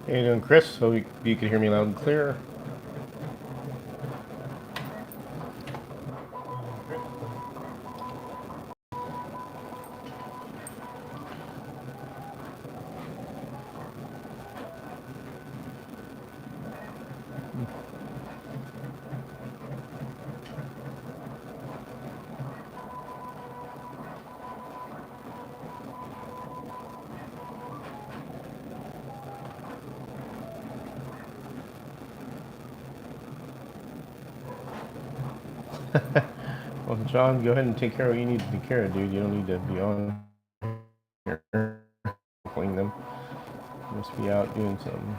How you doing, Chris? Hope you can hear me loud and clear. Well, John, go ahead and take care of what you need to take care of, dude. You don't need to be on here playing them. You must be out doing something.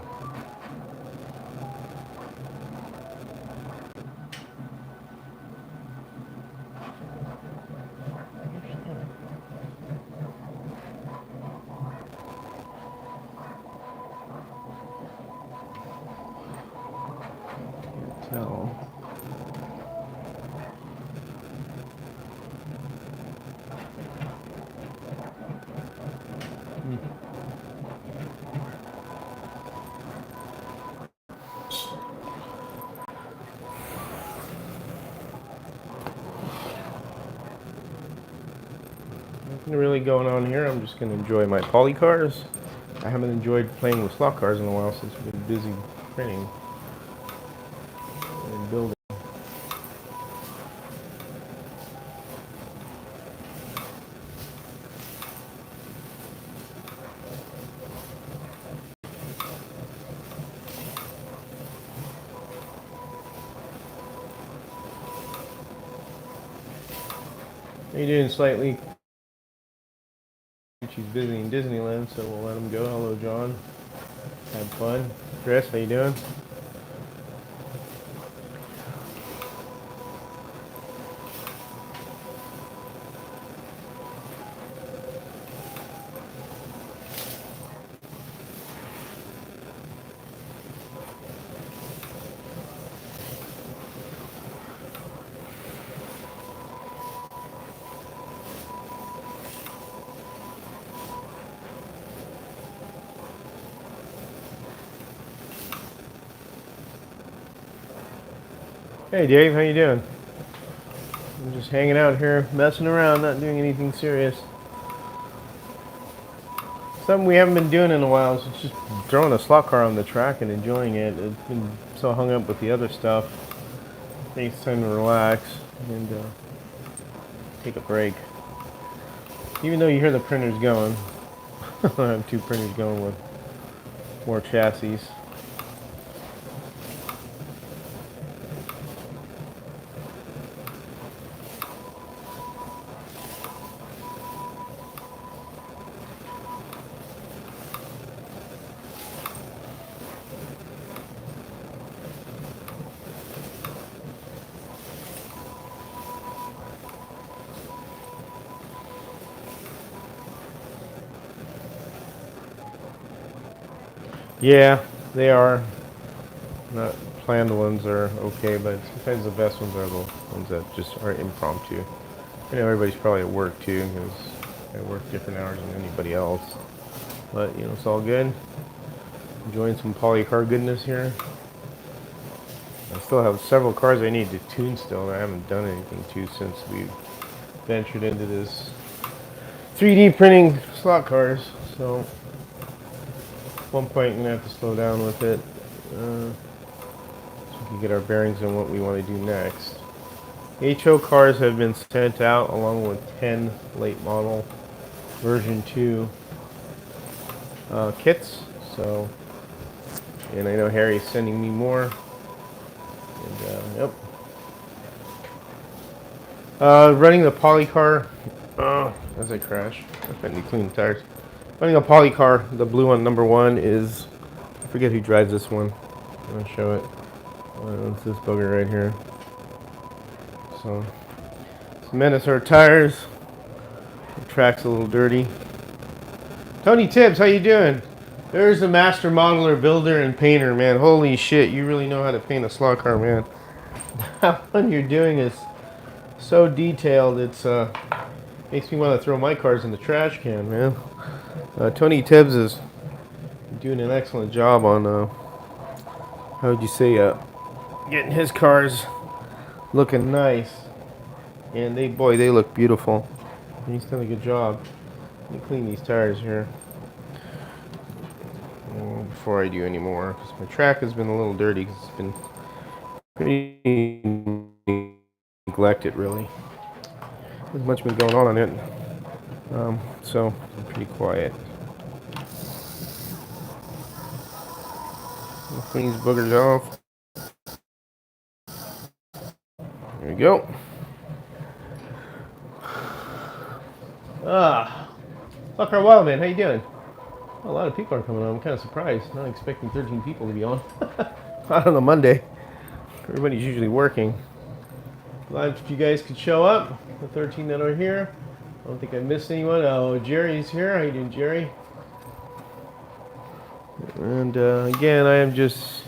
Can't tell. Nothing really going on here. I'm just going to enjoy my poly cars. I haven't enjoyed playing with slot cars in a while since we've been busy printing and building. How you doing, Slightly? She's busy in Disneyland, so we'll let him go. Hello, John. Have fun. Chris, how you doing? Hey Dave, how you doing? I'm just hanging out here, messing around, not doing anything serious. Something we haven't been doing in a while is just throwing a slot car on the track and enjoying it. It's been so hung up with the other stuff. I think it's time to relax and take a break. Even though you hear the printers going, I have two printers going with more chassis. Yeah, they are. Not planned ones are okay, but sometimes the best ones are the ones that just are impromptu. I know everybody's probably at work too, because I work different hours than anybody else. But, you know, it's all good. Enjoying some poly car goodness here. I still have several cars I need to tune still that I haven't done anything to since we ventured into this 3D printing slot cars. So, at one point I'm going to have to slow down with it. So we can get our bearings on what we want to do next. HO cars have been sent out along with 10 late model version 2 kits. So, and I know Harry's sending me more. And, yep. Running the poly car. As I crash, I need to clean the tires. Running a poly car. The blue one, number 1, is, I forget who drives this one. I'm gonna show it. It's this bugger right here. So, cement our tires. The track's a little dirty. Tony Tibbs, how you doing? There's a master modeler, builder, and painter, man. Holy shit, you really know how to paint a slot car, man. That one you're doing is so detailed, it's makes me want to throw my cars in the trash can, man. Tony Tibbs is doing an excellent job on, how would you say, getting his cars looking nice. And they look beautiful. And he's done a good job. Let me clean these tires here before I do any more, because my track has been a little dirty because it's been pretty neglected, really. There's much been going on it, so I'm pretty quiet. I'll clean these boogers off. There we go. Fucker Wildman, how you doing? A lot of people are coming on. I'm kind of surprised. Not expecting 13 people to be on. Not on a Monday. Everybody's usually working. Glad if you guys could show up. The 13 that are here. I don't think I missed anyone. Oh, Jerry's here. How you doing, Jerry? And again, I am just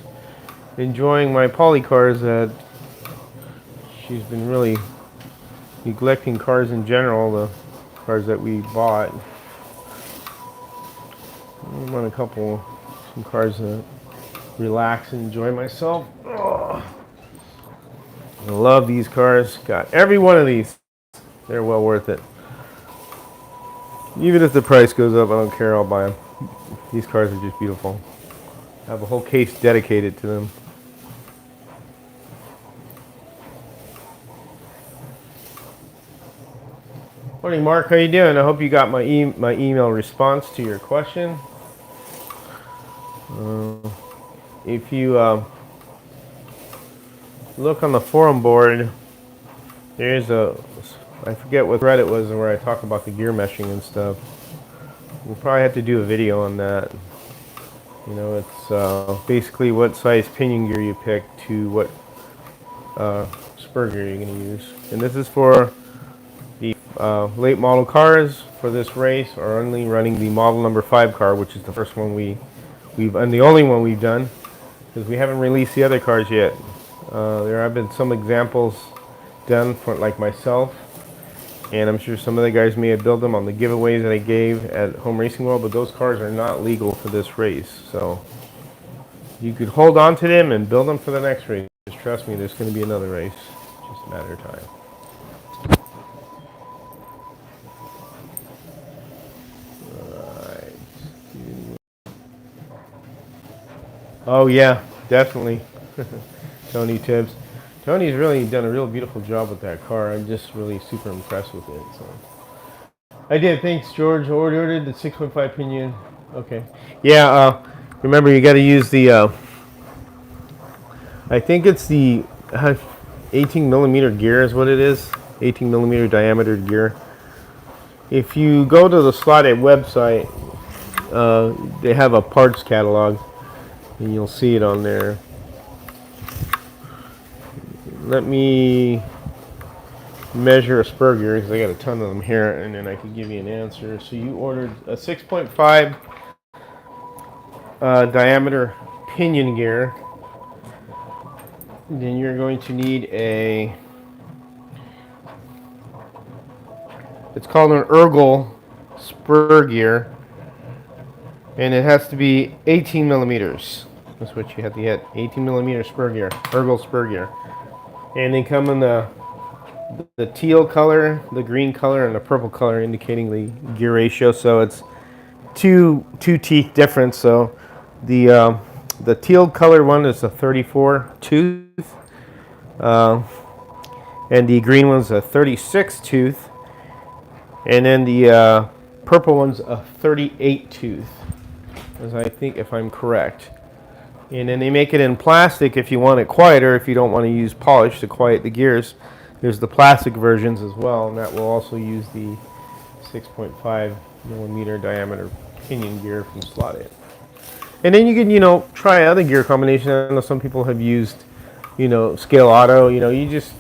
enjoying my poly cars that she's been really neglecting cars in general, the cars that we bought. I'm on some cars that relax and enjoy myself. Oh, I love these cars. Got every one of these. They're well worth it. Even if the price goes up, I don't care. I'll buy them. These cars are just beautiful. I have a whole case dedicated to them. Morning, Mark. How you doing? I hope you got my email response to your question. If you look on the forum board, there's I forget what thread it was where I talk about the gear meshing and stuff. We'll probably have to do a video on that. You know, it's basically what size pinion gear you pick to what spur gear you're going to use. And this is for the late model cars for this race, are only running the model number 5 car, which is the first one and the only one we've done, because we haven't released the other cars yet. There have been some examples done for like myself, and I'm sure some of the guys may have built them on the giveaways that I gave at Home Racing World, but those cars are not legal for this race. So you could hold on to them and build them for the next race. Just trust me, there's going to be another race. It's just a matter of time. Oh yeah, definitely. Tony Tibbs. Tony's really done a real beautiful job with that car. I'm just really super impressed with it. So I did. Thanks, George. Ordered the 6.5 pinion. Okay. Yeah. Remember, you got to use the. I think it's the 18 millimeter gear is what it is. 18 millimeter diameter gear. If you go to the Slotted website, they have a parts catalog. And you'll see it on there. Let me measure a spur gear because I got a ton of them here, and then I can give you an answer. So you ordered a 6.5 diameter pinion gear. Then you're going to need it's called an Ergel spur gear, and it has to be 18 millimeters. That's what you have to get. 18 millimeter spur gear, Ergel spur gear. And they come in the teal color, the green color, and the purple color, indicating the gear ratio. So it's two teeth difference. So the teal color one is a 34 tooth, and the green one's a 36 tooth, and then the purple one's a 38 tooth, as I think, if I'm correct. And then they make it in plastic if you want it quieter, if you don't want to use polish to quiet the gears. There's the plastic versions as well, and that will also use the 6.5 millimeter diameter pinion gear from Slotted. And then you can, try other gear combinations. I know some people have used, scale auto. It's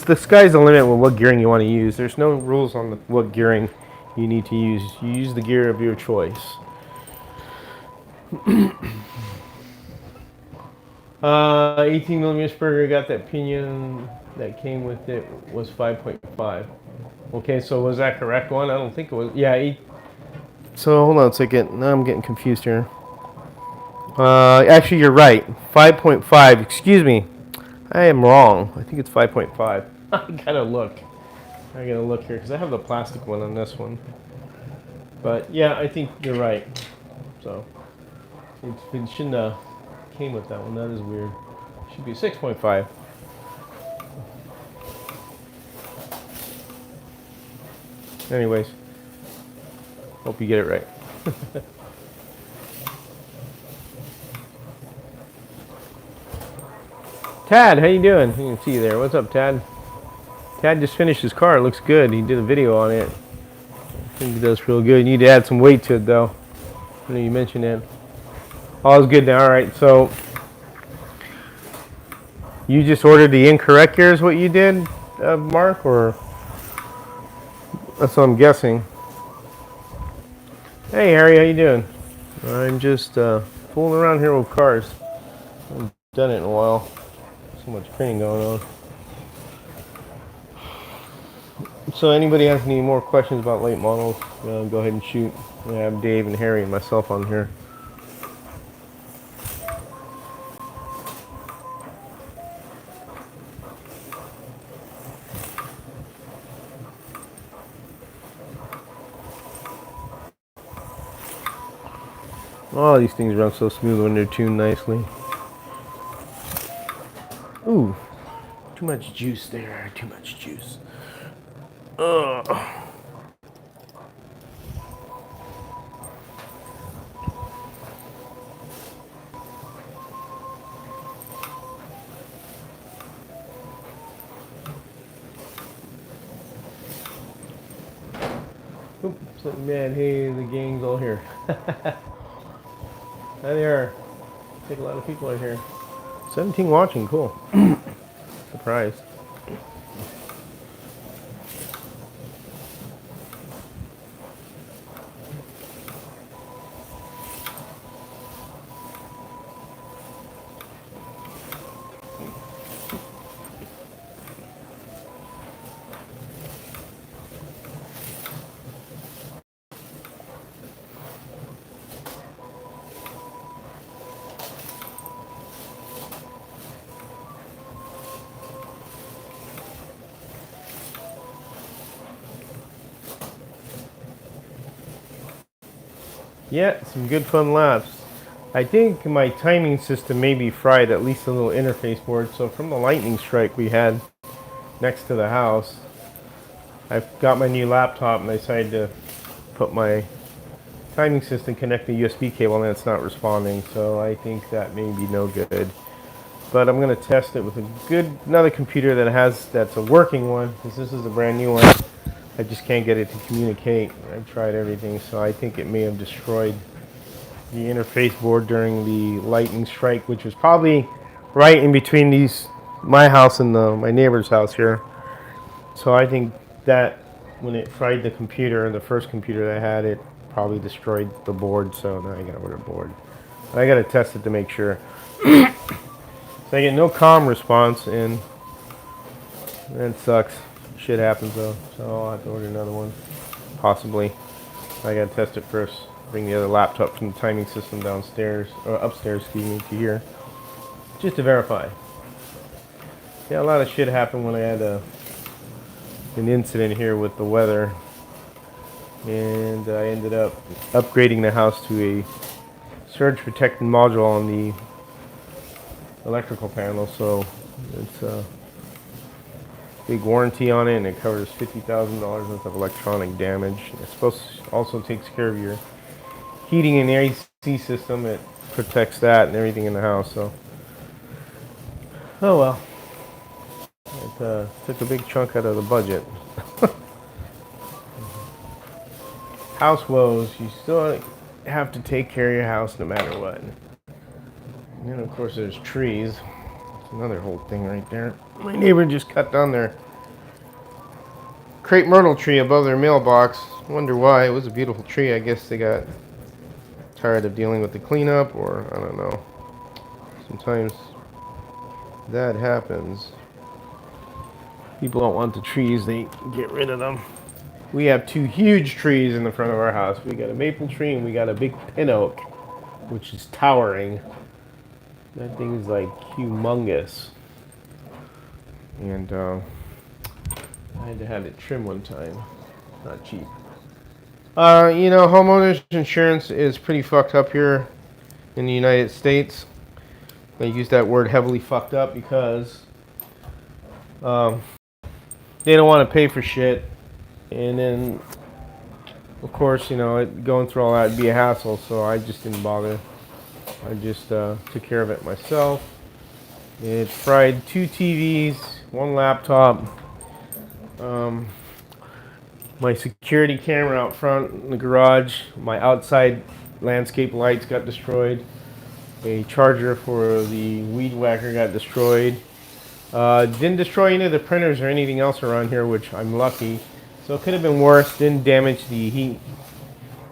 the sky's the limit with what gearing you want to use. There's no rules on what gearing you need to use. You use the gear of your choice. 18 millimeter spur gear, got that pinion that came with it was 5.5. Okay, so was that correct one? I don't think it was. Yeah. So hold on a second. Now I'm getting confused here. Actually, you're right. 5.5. Excuse me. I am wrong. I think it's 5.5. I gotta look. I gotta look here because I have the plastic one on this one. But yeah, I think you're right. So it shouldn't have came with that one. That is weird. Should be 6.5. Anyways, hope you get it right. Tad, how you doing? You can see you there. What's up, Tad? Tad just finished his car. It looks good. He did a video on it. I think he does real good. You need to add some weight to it, though. I know you mentioned that. All's good now. All right, so you just ordered the incorrect gear is what you did, Mark? Or that's what I'm guessing. Hey, Harry, how you doing? I'm just fooling around here with cars. I haven't done it in a while. So much printing going on. So anybody has any more questions about late models, go ahead and shoot. I have Dave and Harry and myself on here. Oh, these things run so smooth when they're tuned nicely. Ooh, too much juice there, too much juice. Ugh. Oops, something bad. Hey, the gang's all here. Hi there. I think a lot of people are here. 17 watching, cool. Surprised. Yeah, some good fun laps. I think my timing system may be fried, at least a little interface board. So from the lightning strike we had next to the house, I've got my new laptop and I decided to put my timing system, connect the USB cable, and it's not responding. So I think that may be no good. But I'm going to test it with another computer that's a working one, because this is a brand new one. I just can't get it to communicate. I've tried everything, so I think it may have destroyed the interface board during the lightning strike, which was probably right in between my house and my neighbor's house here. So I think that when it fried the computer, the first computer that I had, it probably destroyed the board. So now I got to order a board. But I got to test it to make sure. So I get no comm response, and that sucks. Shit happens though, so I'll have to order another one, possibly. I gotta test it first. Bring the other laptop from the timing system downstairs, or upstairs, excuse me, to here, just to verify. Yeah, a lot of shit happened when I had an incident here with the weather, and I ended up upgrading the house to a surge protecting module on the electrical panel, so it's big warranty on it, and it covers $50,000 worth of electronic damage. It's supposed to also takes care of your heating and AC system. It protects that and everything in the house. So, oh well, it took a big chunk out of the budget. House woes. You still have to take care of your house no matter what. And then of course there's trees. Another whole thing right there. My neighbor just cut down their crepe myrtle tree above their mailbox. Wonder why. It was a beautiful tree. I guess they got tired of dealing with the cleanup, or I don't know. Sometimes that happens. People don't want the trees, they get rid of them. We have two huge trees in the front of our house. We got a maple tree and we got a big pin oak. which is towering. That thing is like humongous. And I had to have it trimmed one time. Not cheap. You know, homeowners insurance is pretty fucked up here in the United States. I use that word heavily fucked up because um, they don't want to pay for shit. And then, of course, you know, going through all that would be a hassle, so I just didn't bother. I just took care of it myself. It fried 2 TVs, 1 laptop, my security camera out front in the garage, my outside landscape lights got destroyed, a charger for the weed whacker got destroyed. Didn't destroy any of the printers or anything else around here, which I'm lucky. So it could have been worse. Didn't damage the heating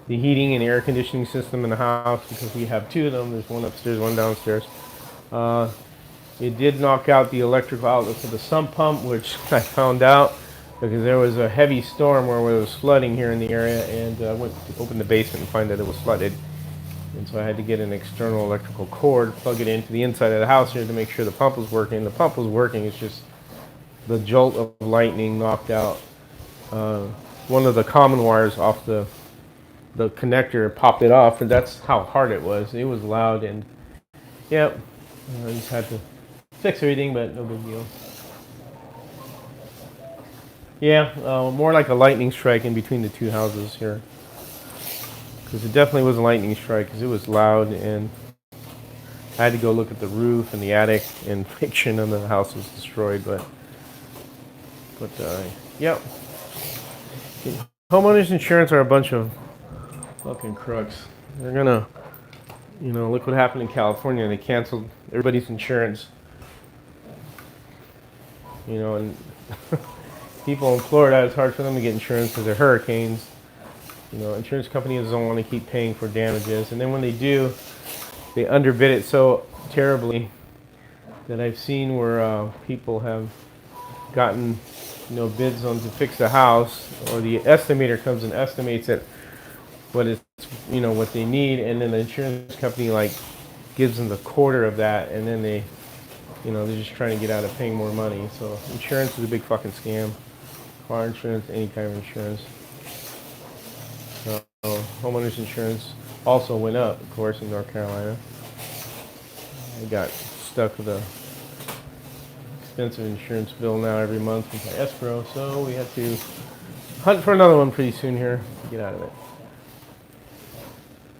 and air conditioning system in the house because we have 2 of them. There's one upstairs, one downstairs. It did knock out the electrical outlet for the sump pump, which I found out because there was a heavy storm where it was flooding here in the area, and I went to open the basement and find that it was flooded. And so I had to get an external electrical cord, plug it into the inside of the house here to make sure the pump was working. The pump was working, it's just the jolt of lightning knocked out one of the common wires off the connector, popped it off, and that's how hard it was. It was loud, and yep, I just had to fix everything, but no big deal. Yeah, more like a lightning strike in between the 2 houses here. Because it definitely was a lightning strike because it was loud, and I had to go look at the roof and the attic and make sure none of the house was destroyed. But yep. Homeowners insurance are a bunch of fucking crooks. They're gonna, you know, look what happened in California. They canceled everybody's insurance. You know, and people in Florida, it's hard for them to get insurance because of hurricanes. You know, insurance companies don't want to keep paying for damages, and then when they do, they underbid it so terribly that I've seen where people have gotten, you know, bids on to fix the house, or the estimator comes and estimates it what it's, you know, what they need, and then the insurance company like gives them the quarter of that, and then they, you know, they're just trying to get out of paying more money. So insurance is a big fucking scam. Car insurance, any kind of insurance. Homeowners insurance also went up, of course, in North Carolina. I got stuck with a expensive insurance bill now every month with my escrow, so we have to hunt for another one pretty soon here to get out of it.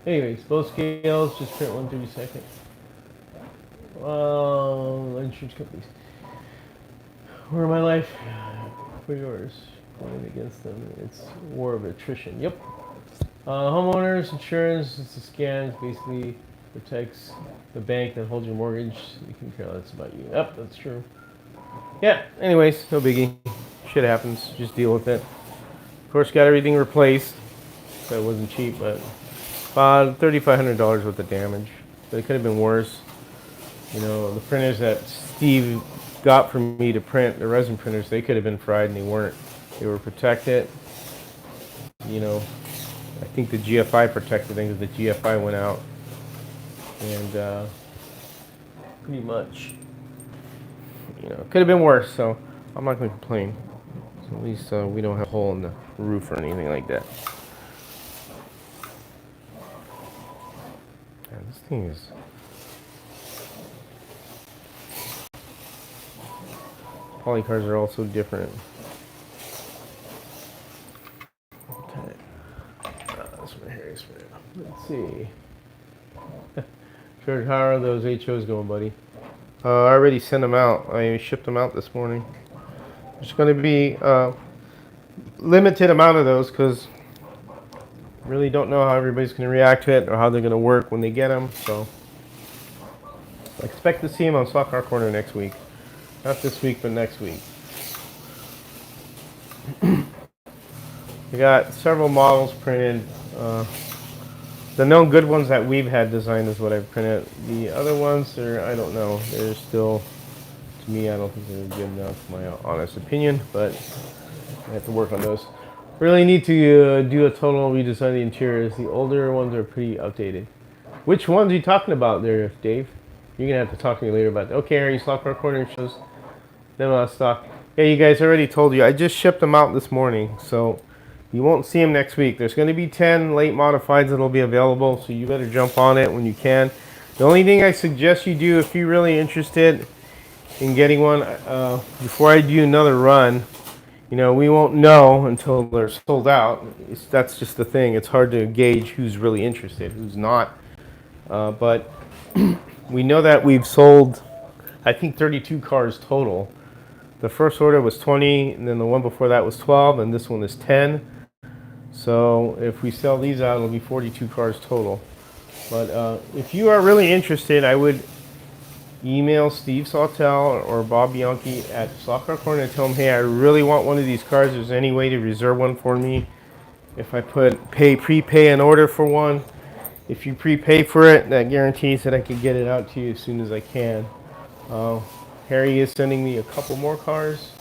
Anyways, both scales, just print 1/32. Insurance companies. Where my life for yours, going against them. It's war of attrition. Yep. Homeowners insurance, it's a scam. It basically protects the bank that holds your mortgage. You can care less about you. Yep, that's true. Yeah, anyways, no biggie. Shit happens. Just deal with it. Of course, got everything replaced. So it wasn't cheap, but about $3,500 worth of damage. But it could have been worse. You know, the printers that Steve got for me to print, the resin printers, they could have been fried, and they weren't. They were protected. You know, I think the GFI protected them because the GFI went out. And pretty much, you know, it could have been worse, so I'm not going to complain. So at least we don't have a hole in the roof or anything like that. Yeah, this thing is... Polycars are also different. Okay. That's my hair spray. Let's see. George, how are those HOs going, buddy? I already sent them out. I shipped them out this morning. There's going to be limited amount of those because really don't know how everybody's going to react to it or how they're going to work when they get them. So I expect to see them on Stock Car Corner next week. Not this week, but next week. We got several models printed. The known good ones that we've had designed is what I've printed. The other ones, I don't know. They're still, to me, I don't think they're good enough, my honest opinion, but I have to work on those. Really need to do a total redesign of the interiors. The older ones are pretty outdated. Which ones are you talking about there, Dave? You're gonna have to talk to me later about that. Okay, Harry, Stock Car Corner shows them on stock. Yeah, you guys already told you. I just shipped them out this morning, so you won't see them next week. There's going to be 10 late modifieds that'll be available, so you better jump on it when you can. The only thing I suggest you do if you're really interested in getting one, before I do another run, you know, we won't know until they're sold out. That's just the thing. It's hard to gauge who's really interested, who's not. But we know that we've sold, I think, 32 cars total. The first order was 20, and then the one before that was 12, and this one is 10. So if we sell these out, it'll be 42 cars total. But if you are really interested, I would email Steve Sawtell or Bob Bianchi at Stock Car Corner and tell them, hey, I really want one of these cars. Is there any way to reserve one for me? If I prepay an order for one, if you prepay for it, that guarantees that I can get it out to you as soon as I can. Harry is sending me a couple more cars,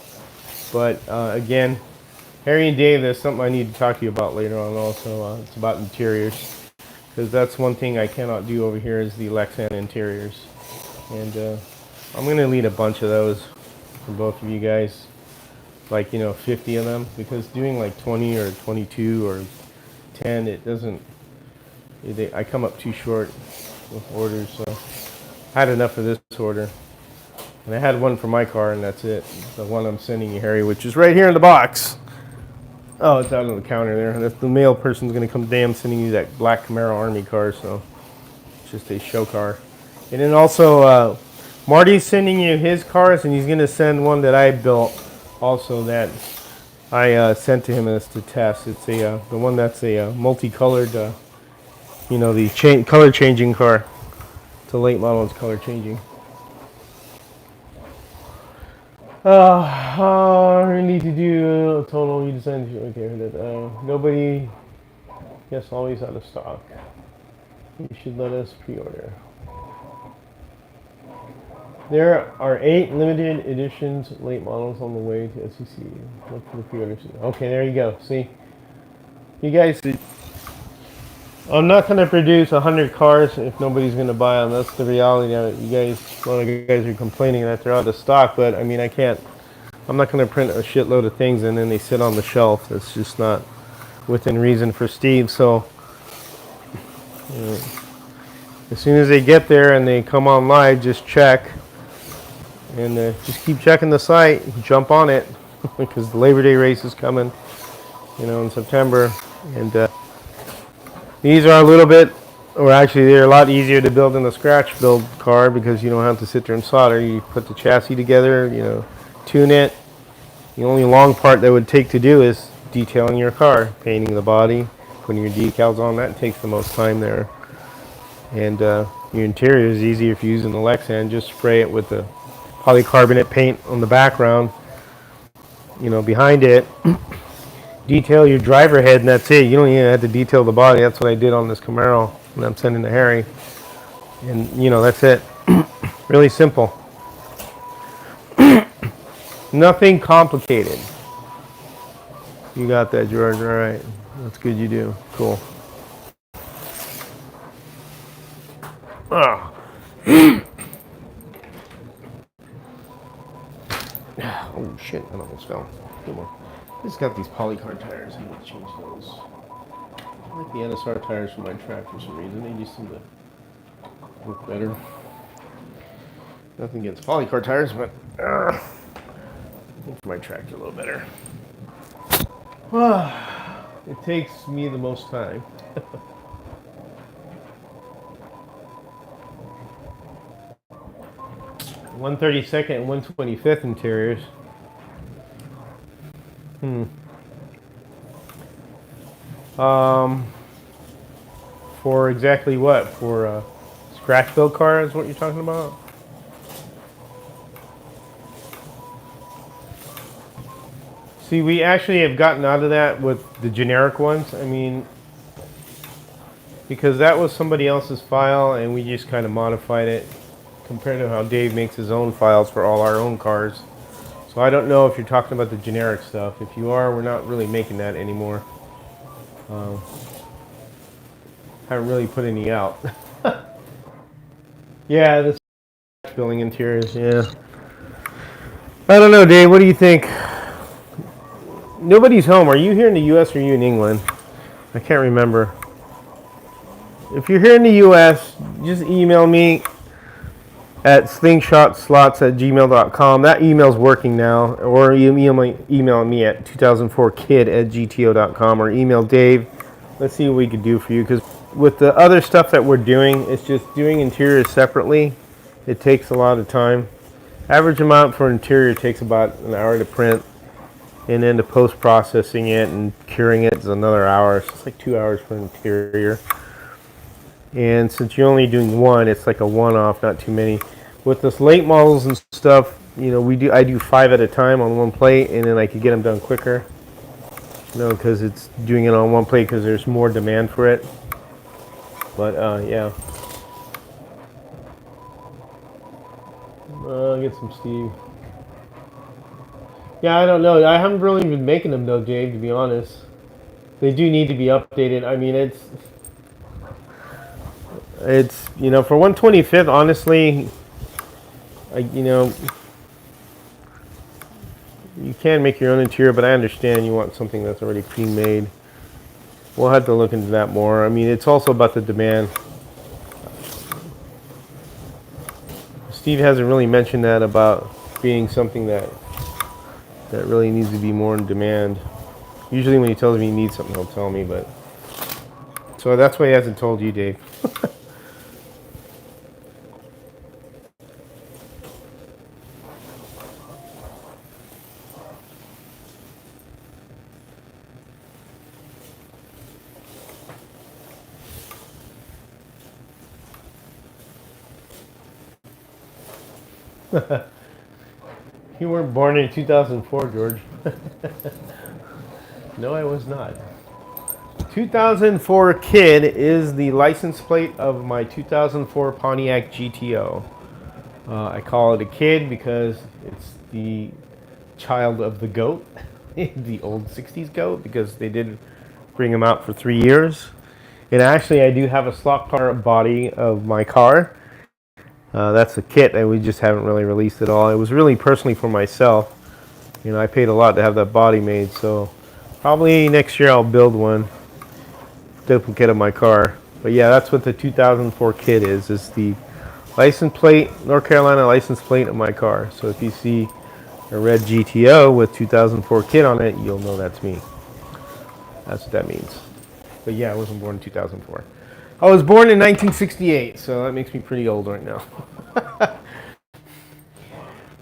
but again, Harry and Dave, there's something I need to talk to you about later on also. It's about interiors, because that's one thing I cannot do over here is the Lexan interiors. And I'm going to lead a bunch of those for both of you guys, like, 50 of them, because doing like 20 or 22 or 10, it doesn't, I come up too short with orders, so I had enough of this order. And I had one for my car, and that's it. The one I'm sending you, Harry, which is right here in the box. Oh, it's out on the counter there. The mail person's going to come today. I'm sending you that black Camaro Army car, so it's just a show car. And then also, Marty's sending you his cars, and he's going to send one that I built also that I sent to him as to test. It's the one that's a multicolored, the color changing car. It's a late model. It's color changing. I need to do a total. You decide. Okay, nobody. Yes, always out of stock. You should let us pre-order. There are 8 limited editions late models on the way to SEC. Look for the pre-orders. Okay, there you go. See, you guys. I'm not going to produce 100 cars if nobody's going to buy them. That's the reality of it. You guys, a lot of you guys are complaining that they're out of stock, but I mean, I'm not going to print a shitload of things and then they sit on the shelf. That's just not within reason for Steve. So, as soon as they get there and they come on live, just check. And just keep checking the site. Jump on it because the Labor Day race is coming, in September. And these are a little bit, or actually they're a lot easier to build than a scratch build car because you don't have to sit there and solder. You put the chassis together, tune it. The only long part that would take to do is detailing your car, painting the body, putting your decals on. That takes the most time there. And your interior is easy if you're using the Lexan. Just spray it with the polycarbonate paint on the background, behind it. Detail your driver head, and that's it. You don't even have to detail the body. That's what I did on this Camaro, and I'm sending to Harry. And, that's it. Really simple. Nothing complicated. You got that, George. All right. That's good you do. Cool. Oh, oh shit. I almost fell. Come on. I just got these polycard tires. I need to change those. I like the NSR tires for my track for some reason. They just seem to work better. Nothing against polycard tires, but I think for my track they're a little better. It takes me the most time. 132nd and 125th interiors. For exactly what? For scratch build car is what you're talking about? See, we actually have gotten out of that with the generic ones. I mean, because that was somebody else's file and we just kind of modified it compared to how Dave makes his own files for all our own cars. So I don't know if you're talking about the generic stuff. If you are, we're not really making that anymore. Haven't really put any out. Yeah, this building interiors. Yeah. I don't know, Dave. What do you think? Nobody's home. Are you here in the U.S. or are you in England? I can't remember. If you're here in the U.S., just email me at slingshotslots@gmail.com. That email's working now. Or you email me at 2004kid@gto.com or email Dave. Let's see what we can do for you. Because with the other stuff that we're doing, it's just doing interiors separately. It takes a lot of time. Average amount for interior takes about an hour to print. And then the post-processing it and curing it is another hour. So it's like 2 hours for an interior. And since you're only doing one, it's like a one-off, not too many. With this late models and stuff, you know, I do 5 at a time on one plate, and then I could get them done quicker. You know, because it's doing it on one plate because there's more demand for it. But yeah. I'll get some Steve. Yeah, I don't know. I haven't really been making them though, Dave, to be honest. They do need to be updated. I mean, it's you know, for 125th, honestly, you know, you can make your own interior, but I understand you want something that's already pre-made. We'll have to look into that more. I mean, it's also about the demand. Steve hasn't really mentioned that about being something that really needs to be more in demand. Usually when he tells me he needs something, he'll tell me, but... So that's why he hasn't told you, Dave. You weren't born in 2004, George. No, I was not. 2004 Kid is the license plate of my 2004 Pontiac GTO. I call it a kid because it's the child of the goat, the old 60s goat, because they did bring him out for 3 years. And actually, I do have a slot car body of my car. That's a kit, and we just haven't really released it all. It was really personally for myself. You know, I paid a lot to have that body made, so probably next year I'll build one duplicate of my car. But yeah, that's what the 2004 kit is the license plate, North Carolina license plate of my car. So if you see a red GTO with 2004 kit on it, you'll know that's me. That's what that means. But yeah, I wasn't born in 2004. I was born in 1968, so that makes me pretty old right now.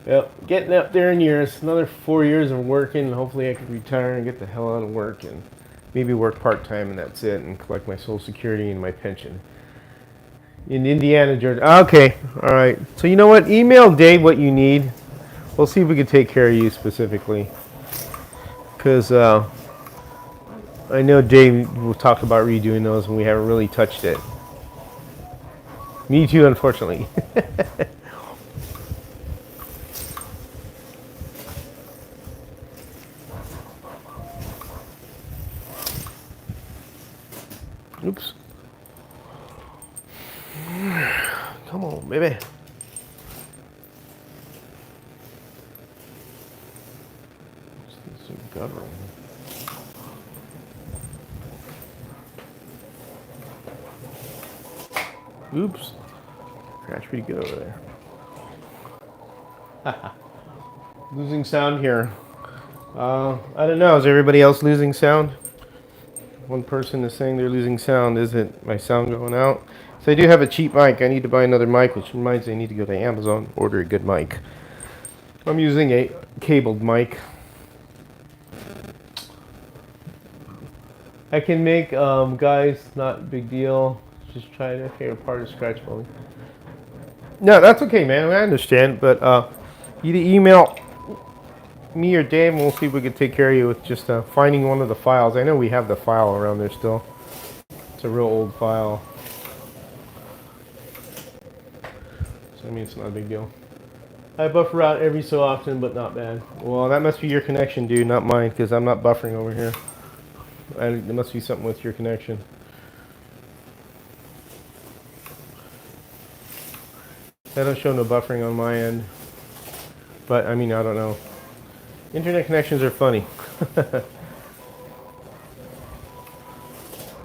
Well, getting up there in years. Another 4 years of working, and hopefully I can retire and get the hell out of work and maybe work part-time, and that's it, and collect my Social Security and my pension. In Indiana, Georgia. Okay, all right. So you know what? Email Dave what you need. We'll see if we can take care of you specifically. Because I know Dave will talk about redoing those, and we haven't really touched it. Me too, unfortunately. Oops. Come on, baby. Just need some guttering. Oops. Scratch pretty good over there. Losing sound here. I don't know. Is everybody else losing sound? One person is saying they're losing sound. Is it my sound going out? So I do have a cheap mic. I need to buy another mic, which reminds me I need to go to Amazon, order a good mic. I'm using a cabled mic. I can make, guys, not a big deal. Just try to figure part of scratch phone. No, that's okay, man. I understand. But you email me or Dave, and we'll see if we can take care of you with just finding one of the files. I know we have the file around there still. It's a real old file. So, I mean, it's not a big deal. I buffer out every so often, but not bad. Well, that must be your connection, dude, not mine, because I'm not buffering over here. There must be something with your connection. I don't show no buffering on my end. But, I mean, I don't know. Internet connections are funny. I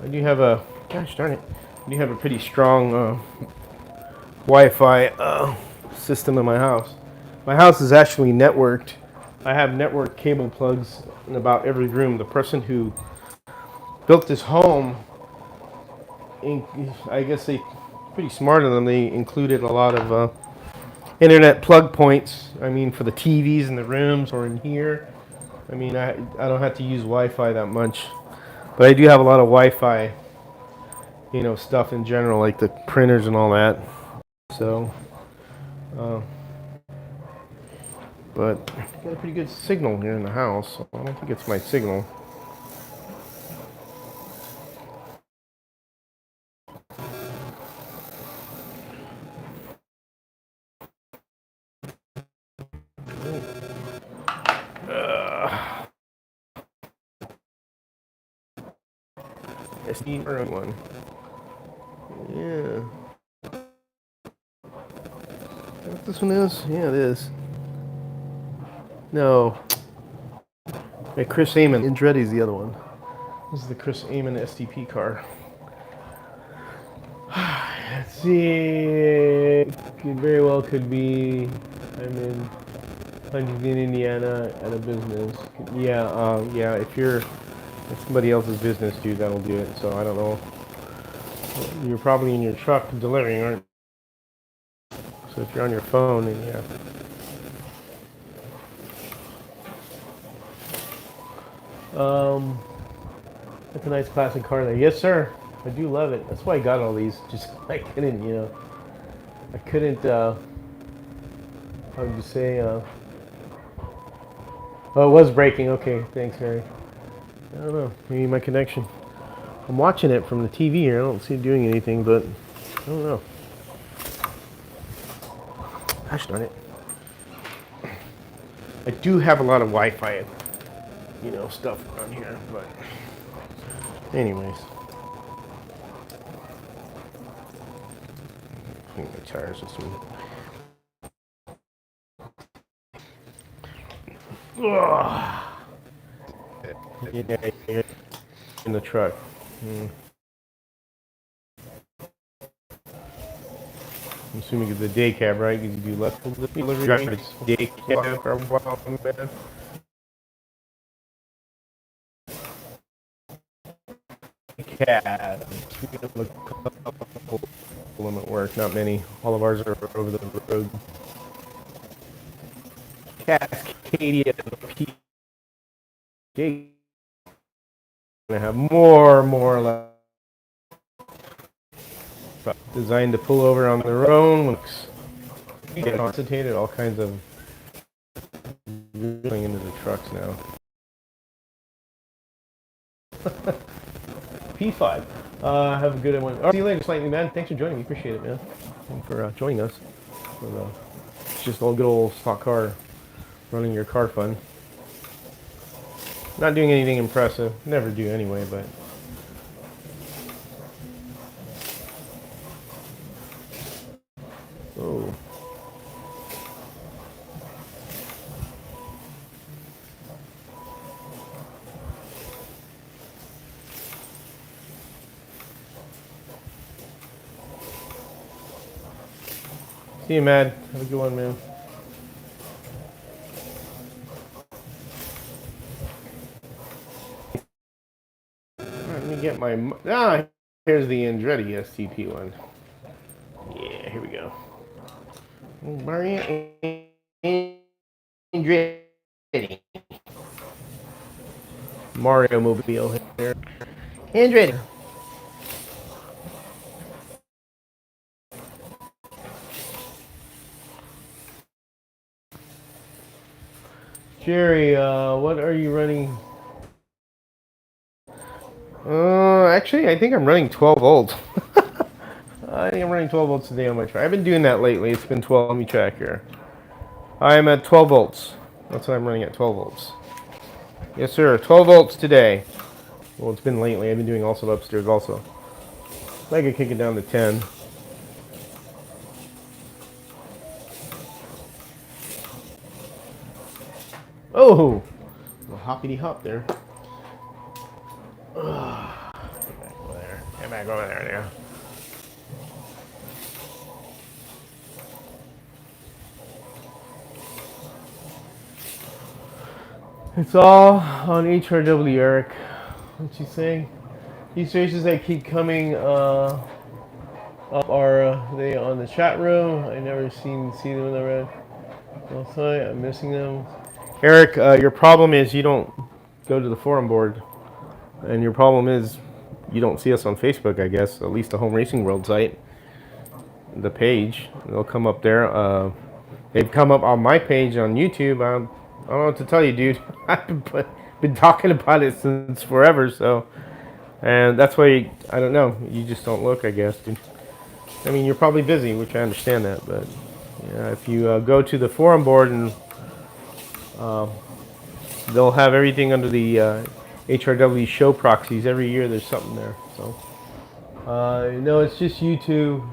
do have a, gosh darn it, I do have a pretty strong Wi-Fi system in my house. My house is actually networked. I have network cable plugs in about every room. The person who built this home, I guess they pretty smart of them. They included a lot of internet plug points. I mean, for the TVs in the rooms or in here. I mean, I don't have to use Wi-Fi that much, but I do have a lot of Wi-Fi, you know, stuff in general, like the printers and all that. So, uh, but I got a pretty good signal here in the house. So I don't think it's my signal. SD one. Yeah. What this one is? Yeah, it is. No. Hey, Chris Amon. Andretti's the other one. This is the Chris Amon STP car. Let's see. It very well could be. I'm in Huntington, Indiana, at a business. Yeah, yeah. If somebody else's business, dude, that'll do it. So I don't know. You're probably in your truck delivering, aren't you? So if you're on your phone, then yeah. That's a nice classic car there. Yes, sir. I do love it. That's why I got all these. Just I couldn't, you know. I couldn't. How would you say? Oh, it was breaking. Okay, thanks, Harry. I don't know. Maybe my connection. I'm watching it from the TV here. I don't see it doing anything, but I don't know. Gosh darn it. I do have a lot of Wi-Fi, you know, stuff around here, but anyways. I think my tires this one. In the truck. I'm assuming it's the day cab, right? Because you do less delivery. It's day cab for a while, man. Cab. Them at work, not many. All of ours are over the road. Cascadia PJ. Gonna have more or less. Designed to pull over on their own. Concentrated all kinds of going into the trucks now. P5. Have a good one. See you later, Slightly Man. Thanks for joining me. Appreciate it, man. Thanks for joining us. It's just a good old stock car running your car fun. Not doing anything impressive. Never do anyway, but. Oh. See you, Mad. Have a good one, man. Let me get my... here's the Andretti STP one. Yeah, here we go. Mario Andretti. Mario Mobile here. Andretti. Jerry, what are you running? Actually, I think I'm running 12 volts. I think I'm running 12 volts today on my truck. I've been doing that lately. It's been 12. Let me check here. I'm at 12 volts. That's what I'm running at, 12 volts. Yes, sir. 12 volts today. Well, it's been lately. I've been doing also upstairs also. I could kick it down to 10. Oh, a hoppity hop there. Get back over there. Get back over there now. It's all on HRW, Eric. What you saying? These races that keep coming up are they on the chat room? I never see them in the red. Well, sorry, I'm missing them. Eric, your problem is you don't go to the forum board, and your problem is you don't see us on Facebook. I guess at least the Home Racing World site, the page. They'll come up there. They've come up on my page on YouTube. I don't know what to tell you, dude. I've been talking about it since forever, so. And that's why, I don't know, you just don't look, I guess, dude. I mean, you're probably busy, which I understand that, but yeah, if you go to the forum board and they'll have everything under the HRW show proxies. Every year there's something there, so. No, it's just YouTube.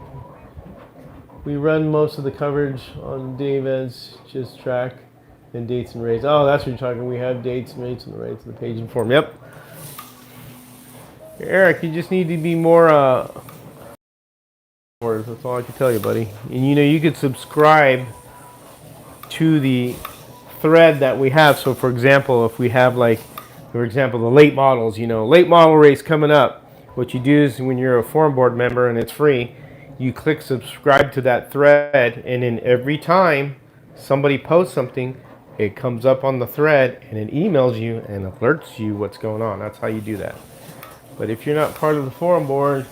We run most of the coverage on day events, just track and dates and rates. Oh, that's what you're talking. We have dates and rates and the rates on the page and form. Yep. Eric, you just need to be more. That's all I can tell you, buddy. And you know, you could subscribe to the thread that we have. So, for example, if we have for example, the late models, late model race coming up. What you do is when you're a forum board member and it's free, you click subscribe to that thread, and then every time somebody posts something, it comes up on the thread and it emails you and alerts you what's going on. That's how you do that. But if you're not part of the forum board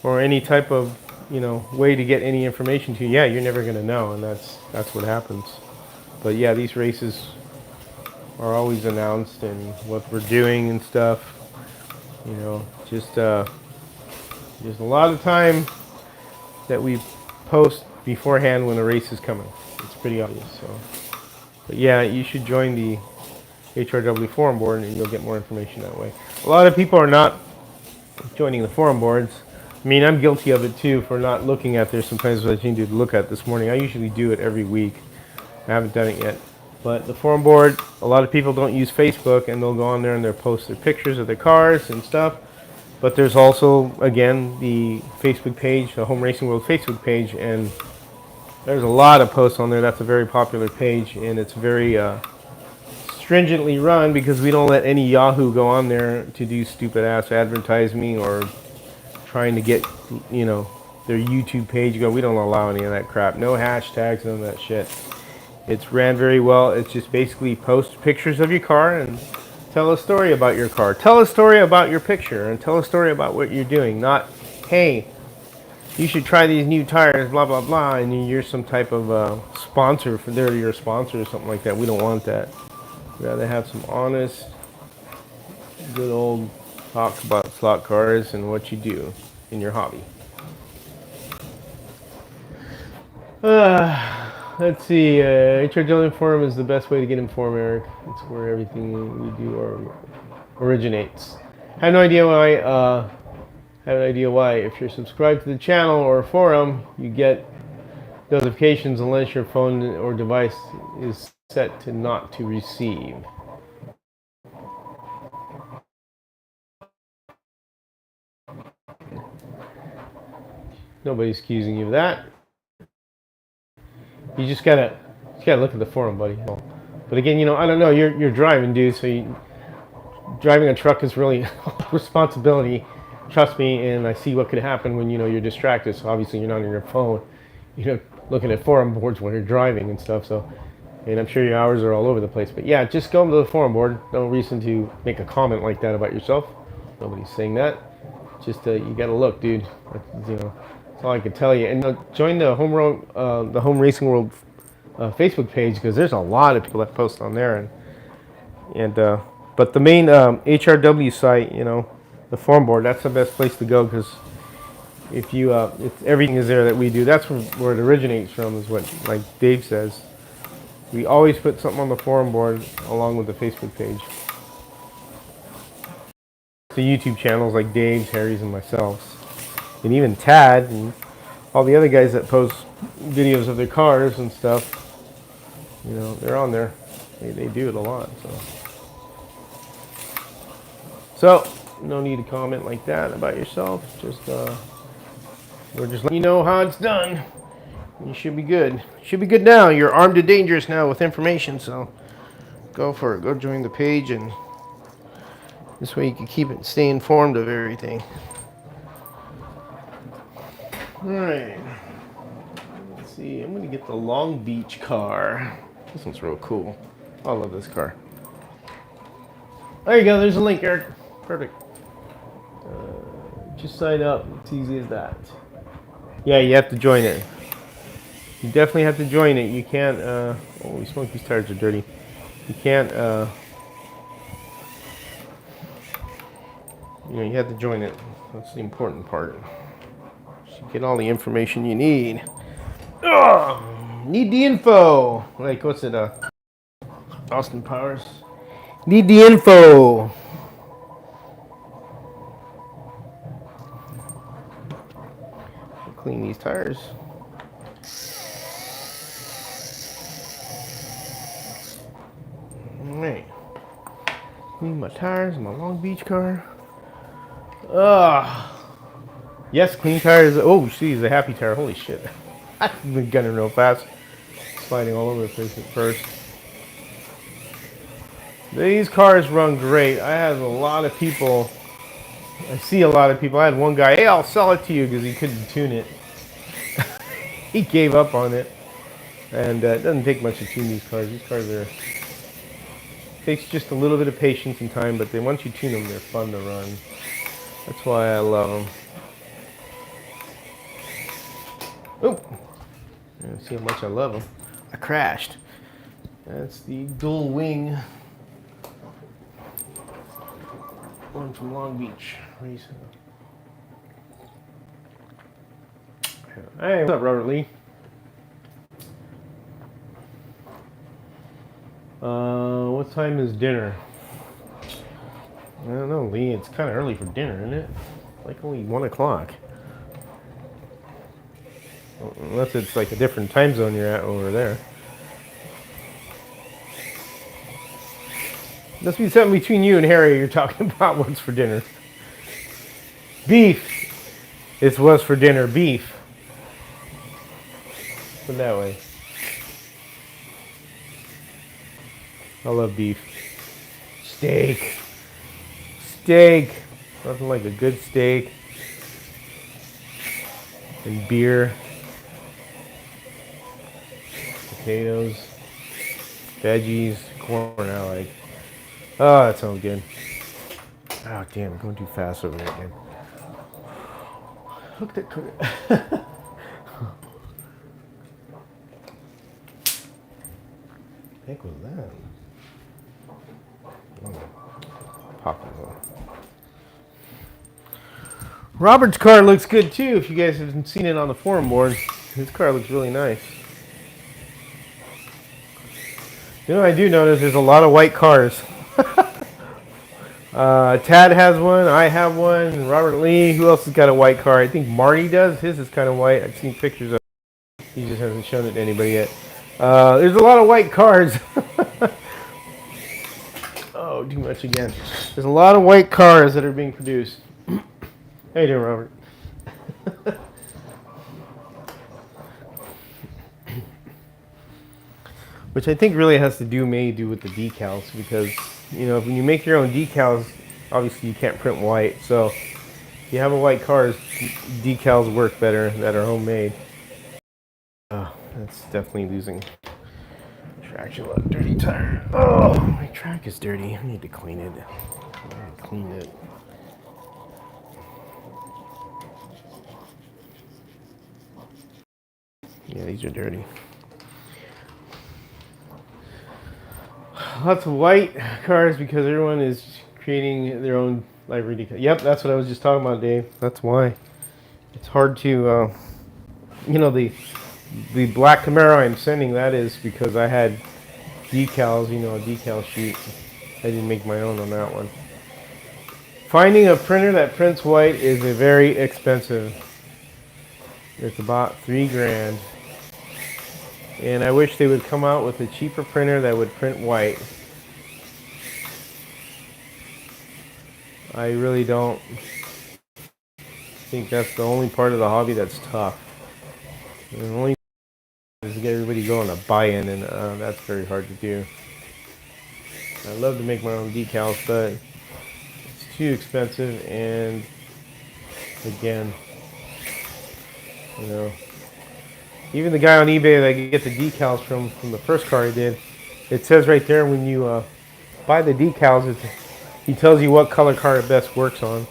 or any type of way to get any information to you, yeah, you're never going to know, and that's what happens. But yeah, these races are always announced and what we're doing and stuff. Just a lot of time that we post beforehand when a race is coming. It's pretty obvious. So, but yeah, you should join the HRW forum board and you'll get more information that way. A lot of people are not joining the forum boards. I mean, I'm guilty of it too for not looking at there sometimes what I need to look at this morning. I usually do it every week. I haven't done it yet. But the forum board, a lot of people don't use Facebook, and they'll go on there and they'll post their pictures of their cars and stuff. But there's also, again, the Facebook page, the Home Racing World Facebook page, and there's a lot of posts on there. That's a very popular page, and it's very stringently run because we don't let any Yahoo go on there to do stupid ass advertising or trying to get, their YouTube page going. We don't allow any of that crap. No hashtags, none of that shit. It's ran very well. It's just basically post pictures of your car and tell a story about your car. Tell a story about your picture and tell a story about what you're doing. Not, hey, you should try these new tires, blah, blah, blah, and you're some type of sponsor. They're your sponsor or something like that. We don't want that. We'd rather have some honest, good old talk about slot cars and what you do in your hobby. Let's see. HRW Forum is the best way to get informed, Eric. It's where everything we do originates. I have no idea why. If you're subscribed to the channel or forum, you get notifications unless your phone or device is set to not to receive. Nobody's accusing you of that. You just gotta look at the forum, buddy. But again, I don't know. You're driving, dude. So driving a truck is really responsibility. Trust me, and I see what could happen when you're distracted. So obviously you're not on your phone, looking at forum boards while you're driving and stuff. So, and I'm sure your hours are all over the place. But yeah, just go to the forum board. No reason to make a comment like that about yourself. Nobody's saying that. Just you gotta look, dude. That's all I can tell you. And join the Home Racing World Facebook page because there's a lot of people that post on there. But the main HRW site, the forum board, that's the best place to go because if everything is there that we do, that's where it originates from. Is what like Dave says. We always put something on the forum board along with the Facebook page. The YouTube channels like Dave's, Harry's, and myself. And even Tad and all the other guys that post videos of their cars and stuff, they're on there. They do it a lot. So no need to comment like that about yourself. Just we're just letting you know how it's done. You should be good. Should be good now. You're armed and dangerous now with information. So go for it. Go join the page, and this way you can stay informed of everything. All right. Let's see. I'm gonna get the Long Beach car. This one's real cool. I love this car. There you go. There's a link, Eric. Perfect. Just sign up. It's easy as that. Yeah, you have to join it. You definitely have to join it. You can't. Holy smoke, these tires are dirty. You can't. You have to join it. That's the important part. You get all the information you need. Ugh, need the info. Like, what's it? Austin Powers. Need the info. Clean these tires. Alright. Clean my tires in my Long Beach car. Yes, clean tires. Oh, geez, a happy tire. Holy shit. I've been gunning real fast. Sliding all over the place at first. These cars run great. I have a lot of people. I see a lot of people. I had one guy, hey, I'll sell it to you because he couldn't tune it. He gave up on it. And it doesn't take much to tune these cars. These cars takes just a little bit of patience and time, but then once you tune them, they're fun to run. That's why I love them. Oh, see how much I love them. I crashed. That's the dual wing one from Long Beach. Hey, what's up, Robert Lee? What time is dinner? I don't know, Lee. It's kind of early for dinner, isn't it? Like only 1 o'clock. Unless it's like a different time zone you're at over there. Must be something between you and Harry. You're talking about what's for dinner. Beef. It's what's for dinner. Beef. Put it that way. I love beef. Steak. Steak. Nothing like a good steak. And beer. Potatoes. Veggies. Corn I like. Oh, that sounds good. Oh, damn. I'm going too fast over there again. Hook that cook. Heck was that? Popping on. Robert's car looks good too. If you guys haven't seen it on the forum board, his car looks really nice. You know, I do notice there's a lot of white cars. Tad has one. I have one. Robert Lee. Who else has got a white car? I think Marty does. His is kind of white. I've seen pictures of it. He just hasn't shown it to anybody yet. There's a lot of white cars. Oh, too much again. There's a lot of white cars that are being produced. How you doing, Robert? Which I think really has to do with the decals, because you know, when you make your own decals, obviously you can't print white. So if you have a white car, decals work better that are homemade. Oh, that's definitely losing traction. A lot of dirty tire. Oh, my track is dirty. I need to clean it. Clean it. Yeah, these are dirty. Lots of white cars because everyone is creating their own livery decal. Yep, that's what I was just talking about, Dave. That's why it's hard to, you know, the black Camaro I'm sending, that is because I had decals, you know, a decal sheet. I didn't make my own on that one. Finding a printer that prints white is a very expensive. It's about $3 grand. And I wish they would come out with a cheaper printer that would print white. I really don't think that's the only part of the hobby that's tough. The only is to get everybody going to buy-in, and that's very hard to do. I love to make my own decals, but it's too expensive, and again, you know, even the guy on eBay that I get the decals from the first car I did, it says right there when you buy the decals, he tells you what color car it best works on.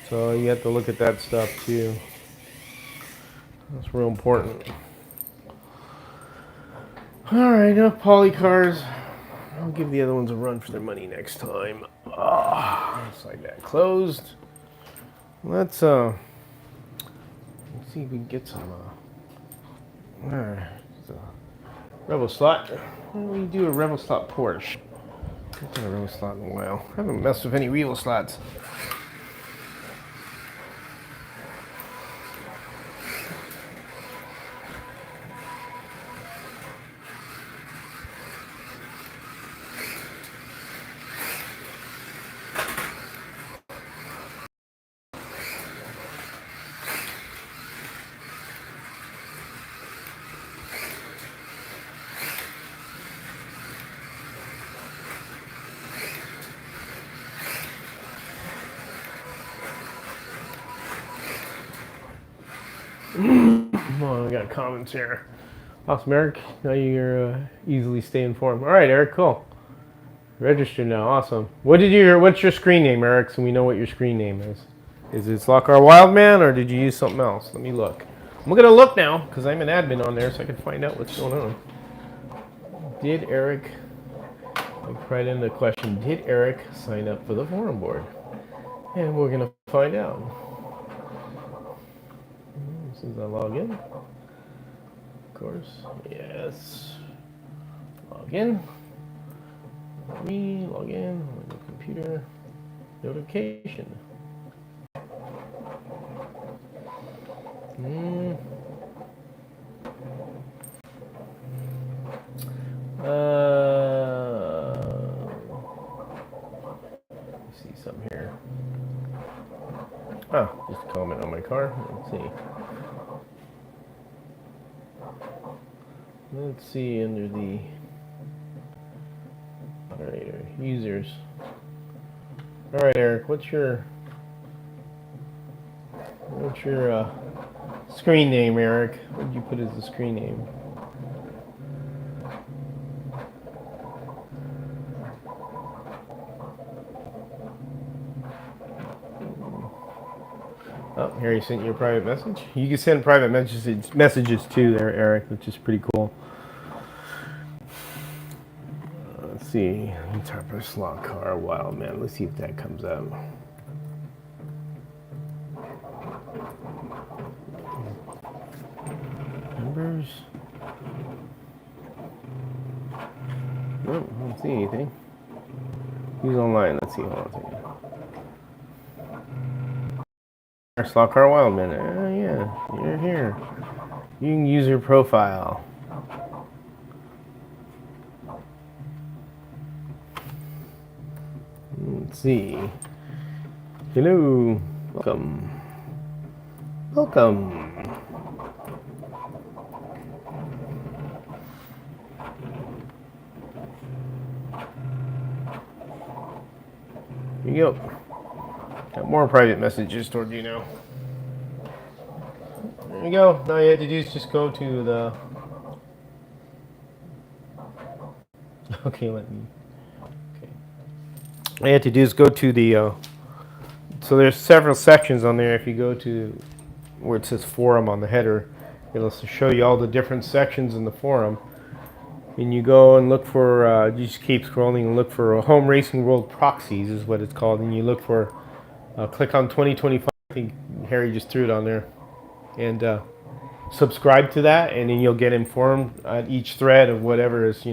So you have to look at that stuff too. That's real important. Alright, enough poly cars. I'll give the other ones a run for their money next time. Slide that closed. Let's see if we can get some Rebel slot. Why don't we do a Rebel slot Porsche? I haven't done a Rebel slot in a while. I haven't messed with any Rebel slots. Oh, I got comments here. Awesome, Eric. Now you're easily stay informed. All right, Eric. Cool. Registered now. Awesome. What's your screen name, Eric? So we know what your screen name is. Is it Slotcar Wildman, or did you use something else? Let me look. I'm gonna look now because I'm an admin on there, so I can find out what's going on. Did Eric? I'll write in the question. Did Eric sign up for the forum board? And we're gonna find out. As soon as I log in. Of course. Yes. Log in. Log in. On the computer. Notification. See something here. Oh, just a comment on my car. Let's see. Let's see under the moderator users. All right, Eric, what's your screen name, Eric? What did you put as the screen name? Oh, here he sent you a private message. You can send private messages too there, Eric, which is pretty cool. Let's see. Interpreter slot car, Wildman. Let's see if that comes up. Numbers. Nope, I don't see anything. Who's online? Let's see. Hold on a second. Slot car Wildman. Yeah, you're here. You can use your profile. Let's see. Hello. Welcome. Welcome. Here you go. Got more private messages toward you now. There you go. Now all you have to do is just go to the... Okay, let me... Okay. All you have to do is go to the... So there's several sections on there. If you go to where it says forum on the header, it'll show you all the different sections in the forum. And you go and look for... you just keep scrolling and look for Home Racing World Proxies is what it's called. And you look for... click on 2025. I think Harry just threw it on there. And subscribe to that, and then you'll get informed on each thread of whatever is,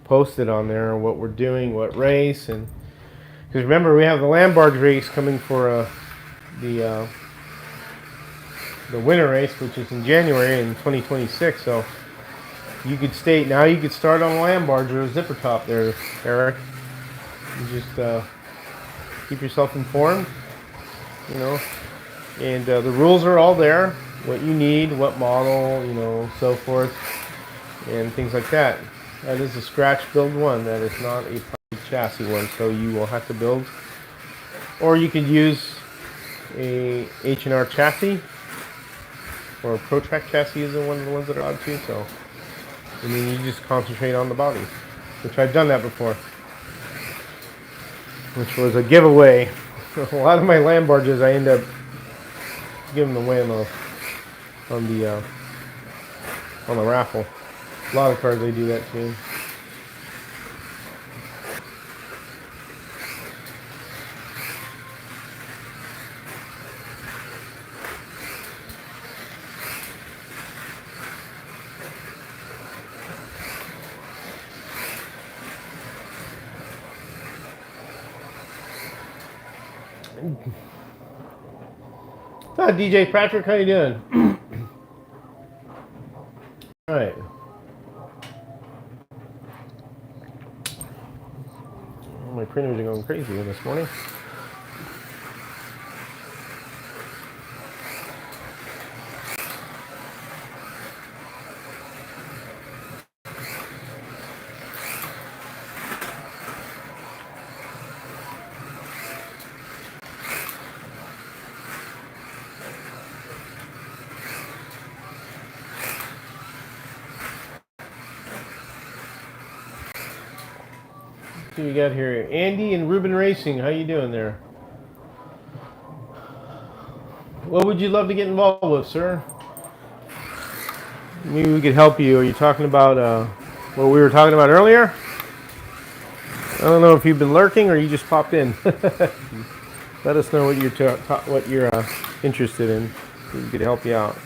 posted on there, or what we're doing, what race. And because remember, we have the land barge race coming for the winter race, which is in January in 2026. So you could state now. You could start on a land barge or a zipper top there, Eric. You just keep yourself informed, you know. And the rules are all there. What you need, what model, you know, so forth, and things like that. That is a scratch build one. That is not a private chassis one. So you will have to build, or you could use a H&R chassis, or a ProTrack chassis is one of the ones that are allowed too. So, I mean, you just concentrate on the body, which I've done that before, which was a giveaway. A lot of my land barges, I end up giving away on the raffle. A lot of cars they do that too. Hi, DJ Patrick, how you doing? All right. My printers are going crazy this morning. Who we got here? Andy and Ruben Racing. How you doing there? What would you love to get involved with, sir? Maybe we could help you. Are you talking about what we were talking about earlier? I don't know if you've been lurking or you just popped in. Let us know what you're interested in. We could help you out.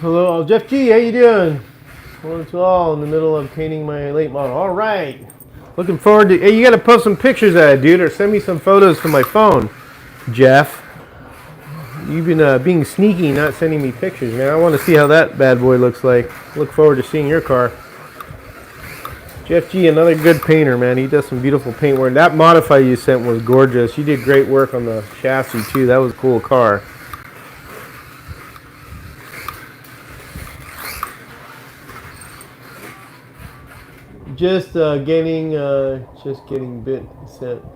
Hello, Jeff G. How you doing? Well, it's all in the middle of painting my late model. All right. Looking forward to. Hey, you got to post some pictures of that, dude, or send me some photos from my phone, Jeff. You've been being sneaky, not sending me pictures, man. I want to see how that bad boy looks like. Look forward to seeing your car. Jeff G, another good painter, man. He does some beautiful paint work. That Modify you sent was gorgeous. You did great work on the chassis too. That was a cool car. Just getting bit sent to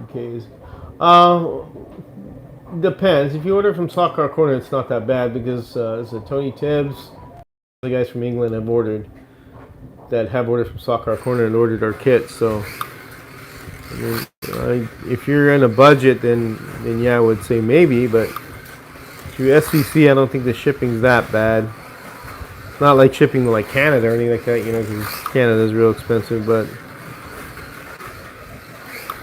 UK's. Depends. If you order from Stock Car Corner, it's not that bad because Tony Tibbs, the guys from England have ordered from Stock Car Corner and ordered our kits. So, I mean, if you're in a budget, then yeah, I would say maybe. But through SCC, I don't think the shipping's that bad. It's not like shipping to like Canada or anything like that, you know, because Canada's real expensive. But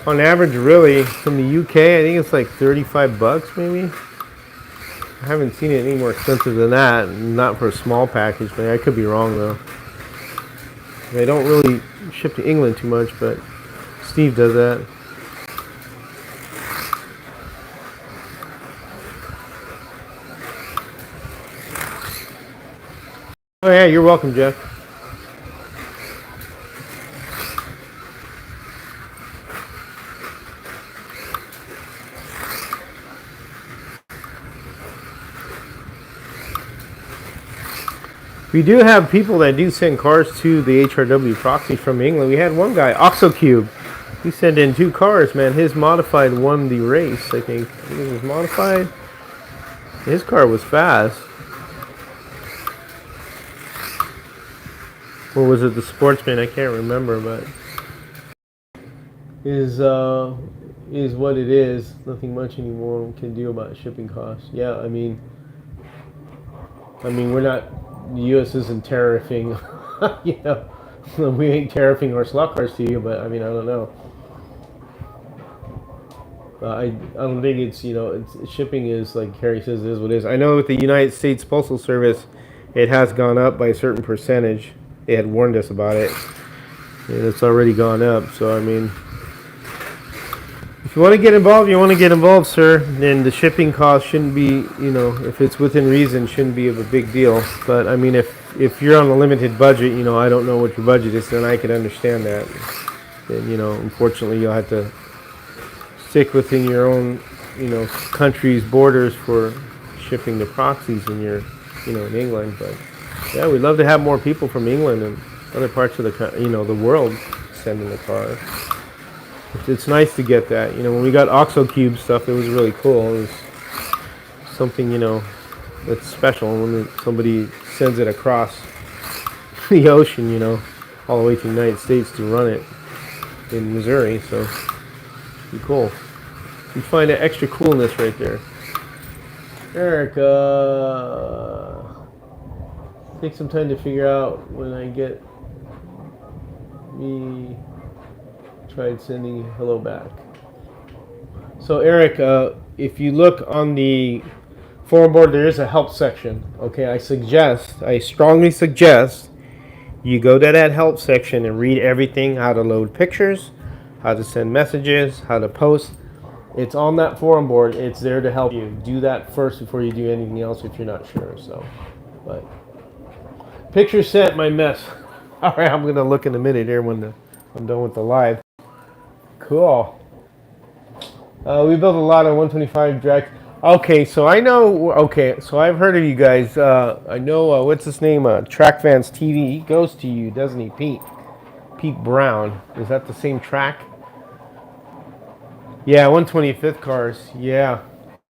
on average, really, from the UK, I think it's like $35 maybe. I haven't seen it any more expensive than that. Not for a small package, but I could be wrong though. They don't really ship to England too much, but Steve does that. Oh yeah, you're welcome, Jeff. We do have people that do send cars to the HRW proxy from England. We had one guy, OxoCube. He sent in 2 cars, man. His modified won the race, I think. I think it was modified. His car was fast. Or was it the Sportsman? I can't remember, but is what it is. Nothing much anymore we can do about shipping costs. Yeah, we're not. The U.S. isn't tariffing. You know, we ain't tariffing our slot cars to you, but I don't know. I don't think it's shipping is like Harry says it is what it is. I know with the United States Postal Service, it has gone up by a certain percentage. They had warned us about it, and it's already gone up. So if you want to get involved, you want to get involved, sir. Then the shipping cost shouldn't be, if it's within reason, shouldn't be of a big deal. But if you're on a limited budget, I don't know what your budget is, then I can understand that. Then unfortunately, you'll have to stick within your own, country's borders for shipping the proxies in in England. But yeah, we'd love to have more people from England and other parts of the world sending the cars. It's nice to get that. When we got OxoCube stuff, it was really cool. It was something, that's special when somebody sends it across the ocean, all the way to the United States to run it in Missouri. So, it'd be cool. You find that extra coolness right there. Eric, take some time to figure out when I get me tried sending hello back. So Eric, if you look on the forum board, there is a help section. Okay, I strongly suggest you go to that help section and read everything: how to load pictures, how to send messages, how to post. It's on that forum board. It's there to help you. Do that first before you do anything else if you're not sure. So, but picture sent, my mess. All right, I'm gonna look in a minute here when I'm done with the live. Cool. We built a lot of 125 drag. Okay, so I know. Okay, so I've heard of you guys. I know. What's his name? Track Fans TV. He goes to you, doesn't he, Pete? Pete Brown. Is that the same track? Yeah, 125th cars. Yeah.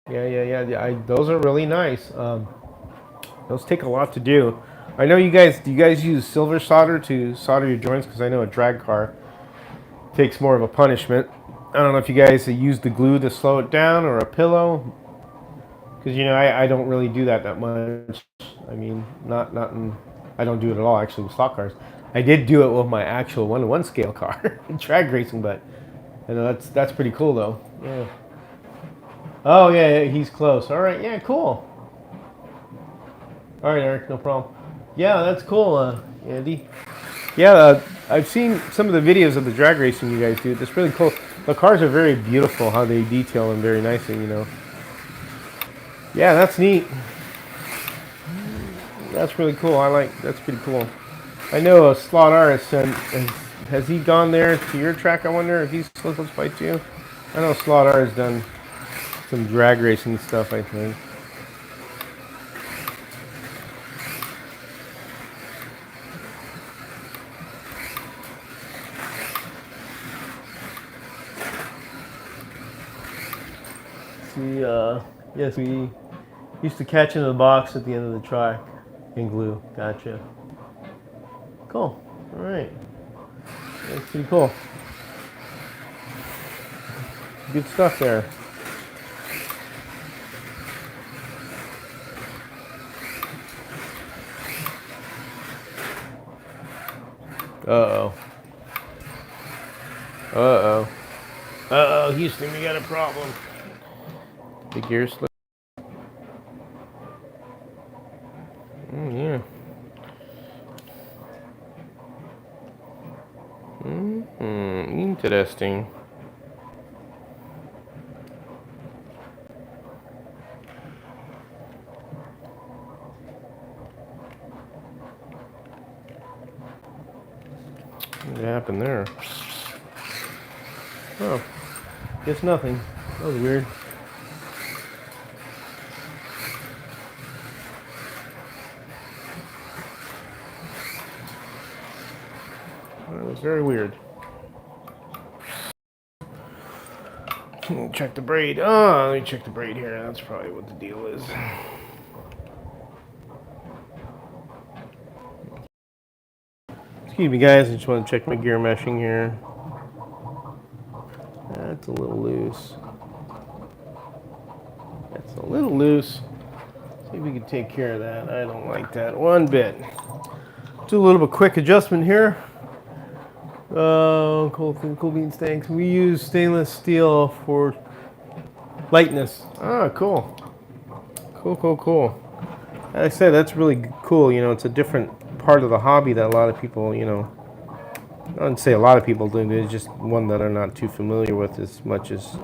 Those are really nice. Those take a lot to do. I know you guys. Do you guys use silver solder to solder your joints? Because I know a drag car takes more of a punishment. I don't know if you guys use the glue to slow it down or a pillow. Because I don't really do that much. Not in. I don't do it at all actually with stock cars. I did do it with my actual 1-to-1 scale car in drag racing, but I know that's pretty cool though. Yeah. Oh yeah, he's close. All right, yeah, cool. All right, Eric, no problem. Yeah, that's cool, Andy. Yeah, I've seen some of the videos of the drag racing you guys do. It's really cool. The cars are very beautiful, how they detail them very nicely, Yeah, that's neat. That's really cool. That's pretty cool. I know Slot R has he gone there to your track? I wonder if he's close by too. I know Slot R has done some drag racing stuff, I think. Yes, we used to catch into the box at the end of the track and glue. Gotcha. Cool. All right. That's pretty cool. Good stuff there. Uh-oh. Uh-oh. Uh-oh, Houston, we got a problem. The gear slip. Yeah. Interesting. What happened there? Oh, guess nothing. That was weird. That was very weird. Check the braid. Oh, let me check the braid here. That's probably what the deal is. Excuse me, guys. I just want to check my gear meshing here. That's a little loose. That's a little loose. See if we can take care of that. I don't like that one bit. Do a little bit quick adjustment here. Cool beans, thanks. We use stainless steel for lightness. Ah, cool. Cool. Like I said, that's really cool. You know, it's a different part of the hobby that a lot of people, you know, I wouldn't say a lot of people do, but it's just one that I'm not too familiar with as much as,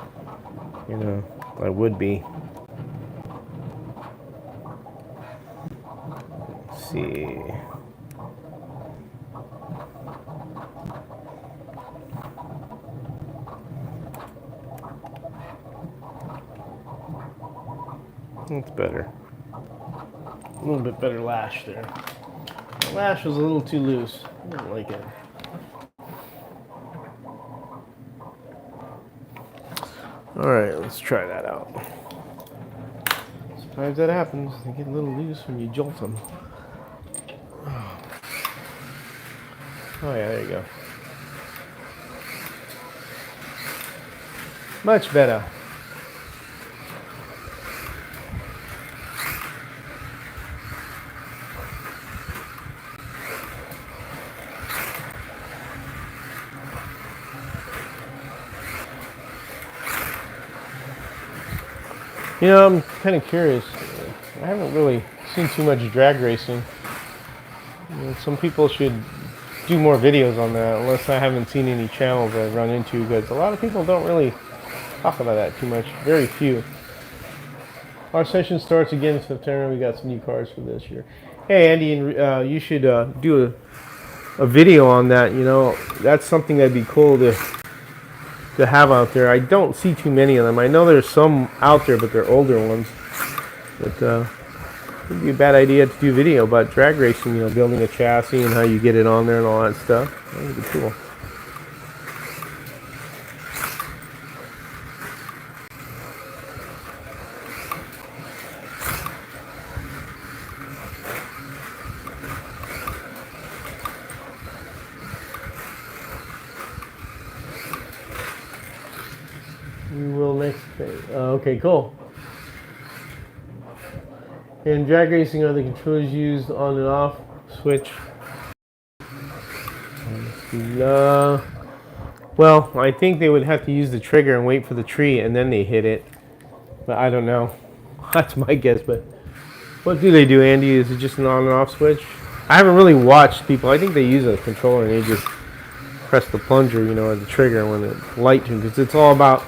you know, I would be. Let's see. That's better. A little bit better lash there. The lash was a little too loose. I don't like it. Alright, let's try that out. Sometimes that happens. They get a little loose when you jolt them. Oh yeah, there you go. Much better. You know, I'm kind of curious. I haven't really seen too much drag racing. You know, some people should do more videos on that, unless I haven't seen any channels I've run into, because a lot of people don't really talk about that too much. Very few. Our session starts again in September. We got some new cars for this year. Hey, Andy, you should do a video on that. You know, that's something that'd be cool to have out there. I don't see too many of them. I know there's some out there, but they're older ones. But it'd be a bad idea to do a video about drag racing, you know, building a chassis and how you get it on there and all that stuff. That would be cool. We will next phase. Okay, cool. In drag racing, are the controllers used on and off switch? Well, I think they would have to use the trigger and wait for the tree and then they hit it. But I don't know. That's my guess. But what do they do, Andy? Is it just an on and off switch? I haven't really watched people. I think they use a controller and they just press the plunger, you know, or the trigger when the light turns. Because it's all about.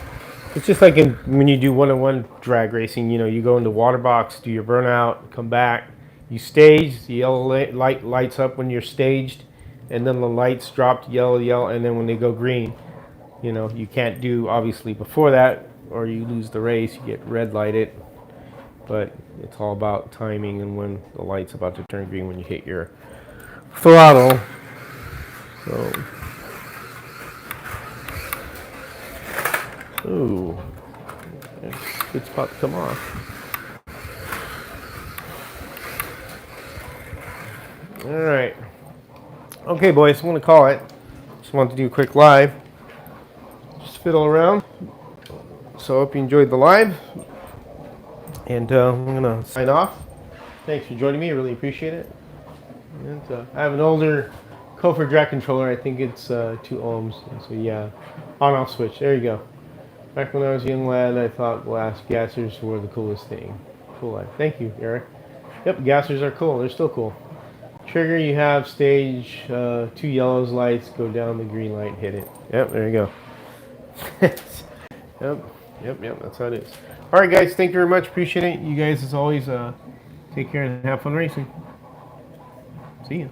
It's just like when you do one-on-one drag racing, you know, you go into water box, do your burnout, come back, you stage, the yellow light lights up when you're staged, and then the lights drop to yellow, and then when they go green, you know, you can't do obviously before that, or you lose the race, you get red lighted, but it's all about timing and when the light's about to turn green when you hit your throttle. So. Ooh, good spot to come off. All right. Okay, boys, I'm going to call it. Just wanted to do a quick live. Just fiddle around. So I hope you enjoyed the live. And I'm going to sign off. Thanks for joining me. I really appreciate it. And I have an older Kofor drag controller. I think it's 2 ohms. And so, yeah, on-off switch. There you go. Back when I was a young lad, I thought glass gassers were the coolest thing. Cool life. Thank you, Eric. Yep, gassers are cool. They're still cool. Trigger, you have stage 2 yellows lights, go down the green light, hit it. Yep, there you go. Yep, that's how it is. All right, guys, thank you very much. Appreciate it. You guys, as always, take care and have fun racing. See ya.